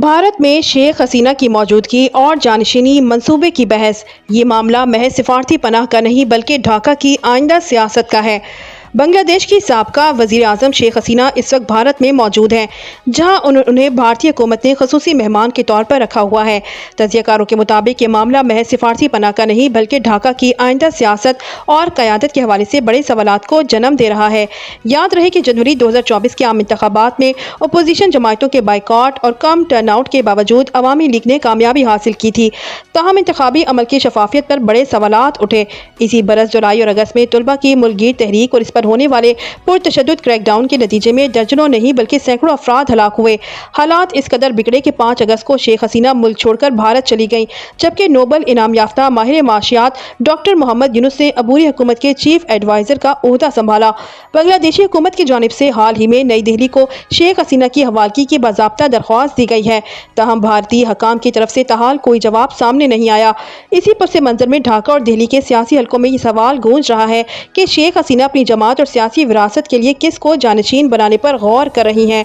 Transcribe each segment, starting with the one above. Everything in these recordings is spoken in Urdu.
بھارت میں شیخ حسینہ کی موجودگی اور جانشینی منصوبے کی بحث۔ یہ معاملہ محض سفارتی پناہ کا نہیں بلکہ ڈھاکہ کی آئندہ سیاست کا ہے۔ بنگلہ دیش کی سابقہ وزیر اعظم شیخ حسینہ اس وقت بھارت میں موجود ہیں، جہاں انہیں بھارتی حکومت نے خصوصی مہمان کے طور پر رکھا ہوا ہے۔ تجزیہ کاروں کے مطابق یہ معاملہ محض سفارتی پناہ کا نہیں بلکہ ڈھاکہ کی آئندہ سیاست اور قیادت کے حوالے سے بڑے سوالات کو جنم دے رہا ہے۔ یاد رہے کہ جنوری 2024 کے عام انتخابات میں اپوزیشن جماعتوں کے بائیکاٹ اور کم ٹرن آؤٹ کے باوجود عوامی لیگ نے کامیابی حاصل کی تھی، تاہم انتخابی عمل کی شفافیت پر بڑے سوالات اٹھے۔ اسی برس جولائی اور اگست میں طلبہ کی ملک گیر تحریک اور اس پر ہونے والے پرتشدد کریک ڈاؤن کے نتیجے میں درجنوں نہیں بلکہ سینکڑوں افراد ہلاک ہوئے۔ حالات اس قدر بگڑے کہ 5 اگست کو شیخ حسینہ ملک چھوڑ کر بھارت چلی گئیں، جبکہ نوبل انعام یافتہ ماہر معاشیات ڈاکٹر محمد یونس نے عبوری حکومت کے چیف ایڈوائزر کا عہدہ سنبھالا۔ بنگلہ دیشی حکومت کی جانب سے حال ہی میں نئی دہلی کو شیخ حسینہ کی حوالگی کی باضابطہ درخواست دی گئی ہے، تاہم بھارتی حکام کی طرف سے تاحال کوئی جواب سامنے نہیں آیا۔ اسی پس منظر میں ڈھاکہ اور دہلی کے سیاسی حلقوں میں یہ سوال گونج رہا ہے کہ شیخ حسینہ اپنی جماعت اور سیاسی وراثت کے لیے کس کو جانشین بنانے پر غور کر رہی ہیں۔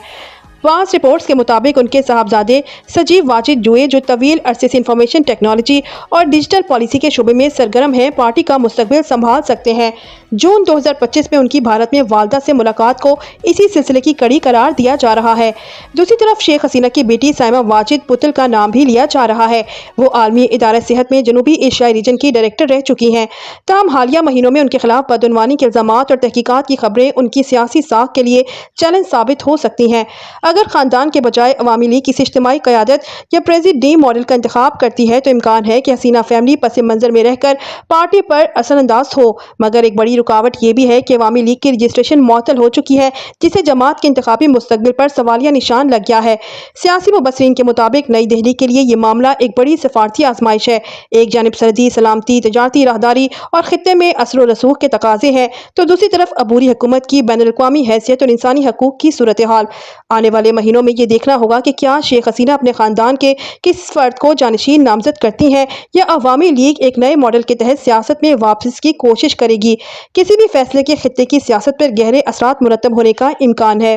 بعض رپورٹس کے مطابق ان کے صاحبزادے سجیو واجد جوئے، جو طویل عرصے سے انفارمیشن ٹیکنالوجی اور ڈیجیٹل پالیسی کے شعبے میں سرگرم ہیں، پارٹی کا مستقبل سنبھال سکتے ہیں۔ جون 2025 میں ان کی بھارت میں والدہ سے ملاقات کو اسی سلسلے کی کڑی قرار دیا جا رہا ہے۔ دوسری طرف شیخ حسینہ کی بیٹی سائمہ واجد پتل کا نام بھی لیا جا رہا ہے۔ وہ عالمی ادارہ صحت میں جنوبی ایشیائی ریجن کی ڈائریکٹر رہ چکی ہیں، تاہم حالیہ مہینوں میں ان کے خلاف بدعنوانی کے الزامات اور تحقیقات کی خبریں ان کی سیاسی ساکھ کے لیے چیلنج ثابت ہو سکتی ہیں۔ اگر خاندان کے بجائے عوامی لیگ کسی اجتماعی قیادت یا پریزیڈیم ماڈل کا انتخاب کرتی ہے تو امکان ہے کہ حسینہ فیملی پس منظر میں رہ کر پارٹی پر اثر انداز ہو، مگر ایک بڑی رکاوٹ یہ بھی ہے کہ عوامی لیگ کی رجسٹریشن معطل ہو چکی ہے، جسے جماعت کے انتخابی مستقبل پر سوالیہ نشان لگ گیا ہے۔ سیاسی مبصرین کے مطابق نئی دہلی کے لیے یہ معاملہ ایک بڑی سفارتی آزمائش ہے۔ ایک جانب سرحدی سلامتی، تجارتی راہداری اور خطے میں اثر و رسوخ کے تقاضے ہیں، تو دوسری طرف عبوری حکومت کی بین الاقوامی حیثیت اور انسانی حقوق کی صورتحال۔ آنے والے مہینوں میں یہ دیکھنا ہوگا کہ کیا شیخ حسینہ اپنے خاندان کے کس فرد کو جانشین نامزد کرتی ہیں یا عوامی لیگ ایک نئے ماڈل کے تحت سیاست میں واپسی کی کوشش کرے گی۔ کسی بھی فیصلے کے خطے کی سیاست پر گہرے اثرات مرتب ہونے کا امکان ہے۔